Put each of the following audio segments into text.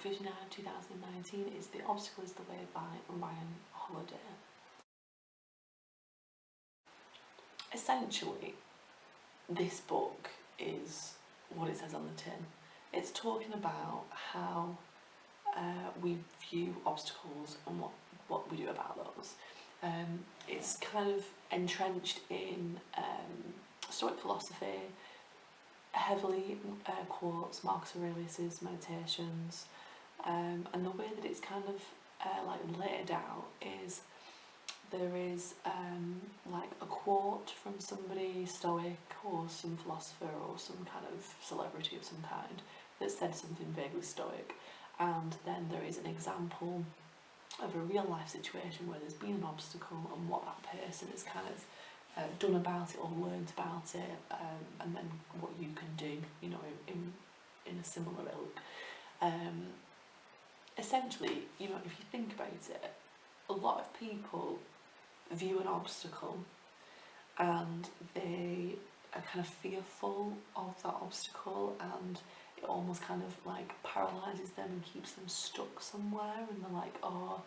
Vision 2019 is The Obstacle is the Way by Ryan Holiday. Essentially, this book is what it says on the tin. It's talking about how we view obstacles and what we do about those. It's kind of entrenched in Stoic philosophy, heavily quotes Marcus Aurelius's Meditations, and the way that it's kind of like laid out is there is like a quote from somebody Stoic or some philosopher or some kind of celebrity of some kind that said something vaguely Stoic, and then there is an example of a real life situation where there's been an obstacle and what that person has kind of done about it or learned about it, and then what you can do, you know, in a similar ilk. Essentially, you know, if you think about it, a lot of people view an obstacle and they are kind of fearful of that obstacle, and it almost kind of like paralyses them and keeps them stuck somewhere, and they're like, oh,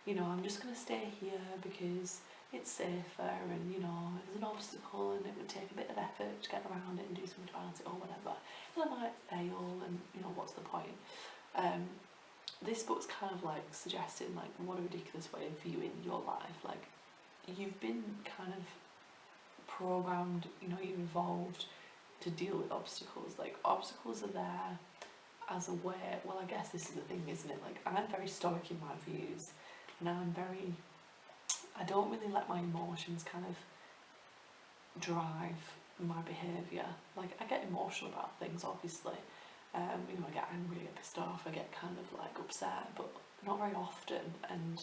you know, I'm just going to stay here because it's safer, and you know, there's an obstacle and it would take a bit of effort to get around it and do something about it or whatever, and I might fail, and you know, what's the point? This book's kind of like suggesting like what a ridiculous way of viewing your life. Like, you've been kind of programmed, you know, you've evolved to deal with obstacles. Like, obstacles are there as a way, well, I guess this is the thing, isn't it? Like, I'm very stoic in my views, and I don't really let my emotions kind of drive my behaviour. Like, I get emotional about things, obviously. You know, I get angry, I get pissed off, I get kind of like upset, but not very often, and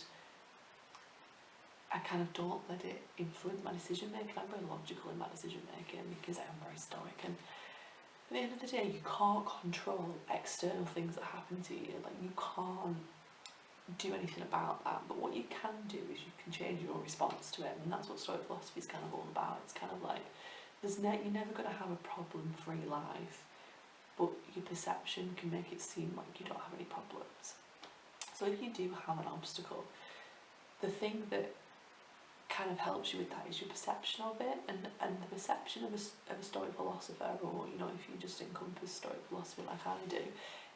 I kind of don't let it influence my decision making. I'm very logical in my decision making because I am very stoic, and at the end of the day, you can't control external things that happen to you. Like, you can't do anything about that, but what you can do is you can change your response to it, and that's what Stoic philosophy is kind of all about. It's kind of like, you're never going to have a problem-free life, but your perception can make it seem like you don't have any problems. So if you do have an obstacle, the thing that kind of helps you with that is your perception of it, and the perception of a Stoic philosopher, or you know, if you just encompass Stoic philosophy like I do,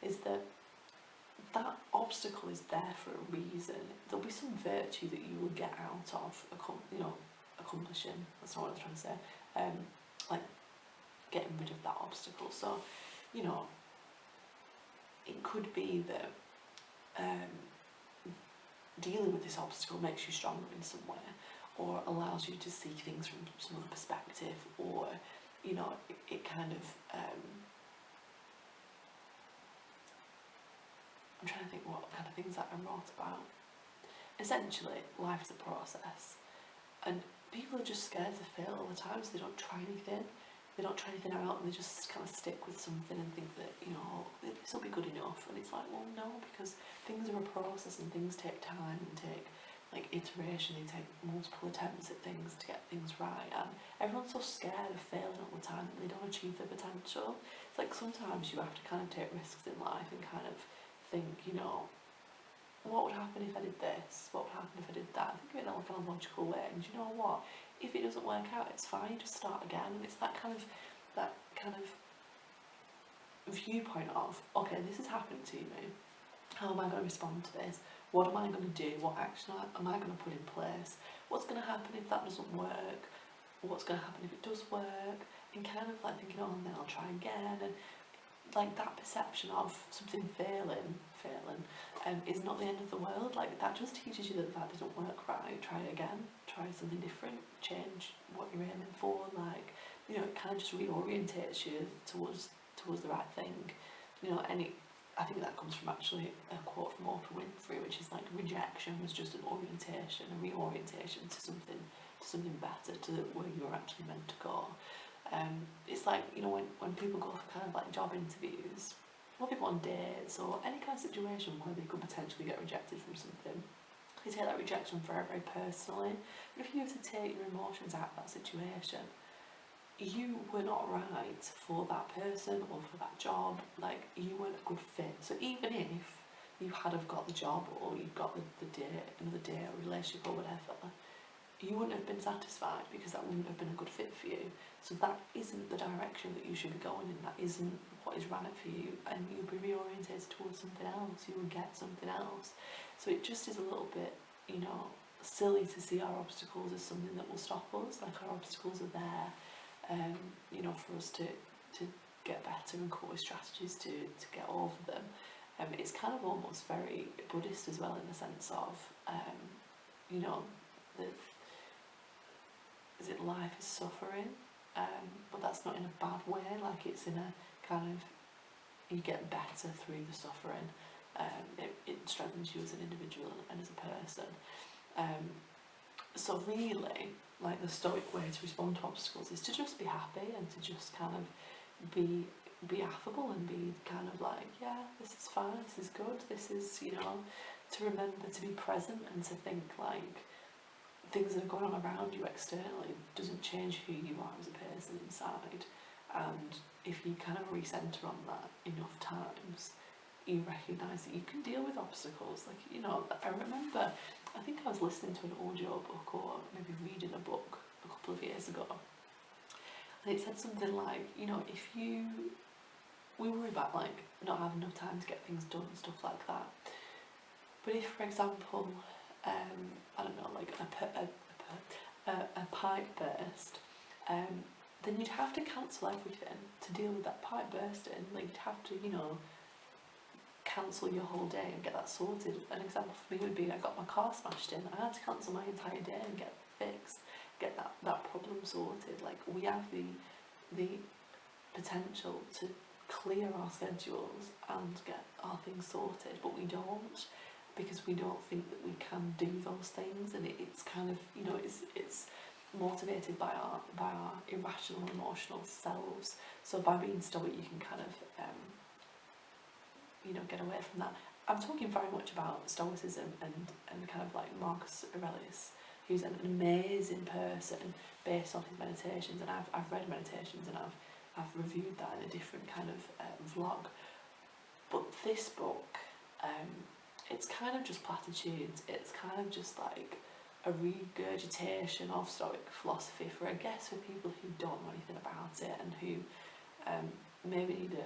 is that obstacle is there for a reason. There'll be some virtue that you will get out of, you know, accomplishing. That's not what I was trying to say. Like, getting rid of that obstacle. So, you know, it could be that dealing with this obstacle makes you stronger in some way, or allows you to see things from some other perspective, or you know, it kind of I'm trying to think what kind of things that I wrote about. Essentially, life is a process, and people are just scared to fail all the time, so they don't try anything. They don't try anything out, and they just kind of stick with something and think that, you know, this will be good enough. And it's like, well, no, because things are a process, and things take time and take like iteration. They take multiple attempts at things to get things right, and everyone's so scared of failing all the time that they don't achieve their potential. It's like, sometimes you have to kind of take risks in life and kind of think, you know, what would happen if I did this? What would happen if I did that? I think of it in a kind of logical way, and you know what? If it doesn't work out, it's fine, just start again. And it's that kind of viewpoint of, okay, this has happened to me, how am I going to respond to this? What am I going to do? What action am I going to put in place? What's going to happen if that doesn't work? What's going to happen if it does work? And kind of like thinking, oh, and then I'll try again. And like, that perception of something failing is not the end of the world. Like, that just teaches you that that didn't work right, try it again, try something different, change what you're aiming for. Like, you know, it kind of just reorientates you towards the right thing, you know. And I think that comes from actually a quote from Oprah Winfrey, which is like, rejection was just an orientation, a reorientation to something better, to where you're actually meant to go. It's like, you know, when people go for kind of like job interviews, or people on dates, or any kind of situation where they could potentially get rejected from something, they take that rejection very, very personally. But if you were to take your emotions out of that situation, you were not right for that person or for that job. Like, you weren't a good fit. So even if you had have got the job, or you got the date, another date, or relationship or whatever, you wouldn't have been satisfied because that wouldn't have been a good fit for you. So that isn't the direction that you should be going in, that isn't what is right for you, and you'll be reorientated towards something else, you will get something else. So it just is a little bit, you know, silly to see our obstacles as something that will stop us. Like, our obstacles are there, you know, for us to get better and come up with strategies to get over them. It's kind of almost very Buddhist as well, in the sense of, you know, the is it life is suffering, but that's not in a bad way, like it's in a kind of, you get better through the suffering. It strengthens you as an individual and as a person. So really, like, the Stoic way to respond to obstacles is to just be happy and to just kind of be affable and be kind of like, yeah, this is fine, this is good, this is, you know, to remember to be present and to think like things that are going on around you externally doesn't change who you are as a person inside. And if you kind of recenter on that enough times, you recognise that you can deal with obstacles. Like, you know, I remember, I think I was listening to an audio book or maybe reading a book a couple of years ago, and it said something like, you know, if we worry about like not having enough time to get things done and stuff like that, but if, for example, I don't know, like a pipe burst, then you'd have to cancel everything to deal with that pipe bursting. Like, you'd have to, you know, cancel your whole day and get that sorted. An example for me would be, I got my car smashed in, I had to cancel my entire day and get it fixed, get that problem sorted. Like, we have the potential to clear our schedules and get our things sorted, but we don't, because we don't think that we can do those things. And it's kind of, you know, it's motivated by our irrational emotional selves. So by being stoic, you can kind of you know, get away from that. I'm talking very much about stoicism and kind of like Marcus Aurelius, who's an amazing person based on his meditations, and I've read meditations and I've reviewed that in a different kind of vlog. But this book, it's kind of just platitudes. It's kind of just like a regurgitation of Stoic philosophy for, I guess, for people who don't know anything about it and who maybe need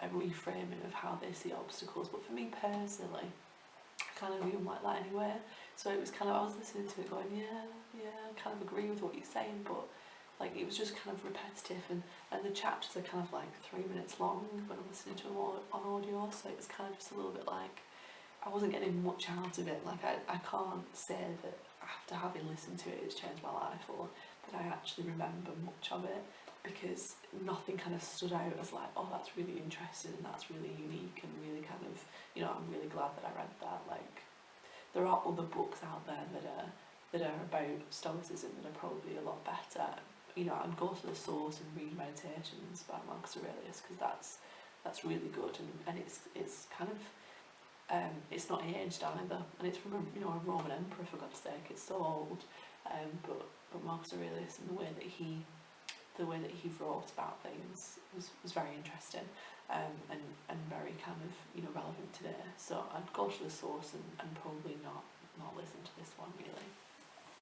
a reframing of how they see obstacles. But for me personally, I kind of view them like that anyway. So it was kind of, I was listening to it going, yeah, I kind of agree with what you're saying, but like, it was just kind of repetitive, and the chapters are kind of like 3 minutes long when I'm listening to them on audio, so it's kind of just a little bit like, I wasn't getting much out of it. Like, I can't say that after having listened to it it's changed my life, or that I actually remember much of it, because nothing kind of stood out as like, oh, that's really interesting and that's really unique and really kind of, you know, I'm really glad that I read that. Like, there are other books out there that are about Stoicism that are probably a lot better. You know, and go to the source and read Meditations by Marcus Aurelius, because that's really good, and it's kind of it's not aged either, and it's from a Roman emperor, for God's sake. It's so old, but Marcus Aurelius, and the way that he wrote about things was very interesting, and very kind of, you know, relevant today. So I'd go to the source and probably not listen to this one really.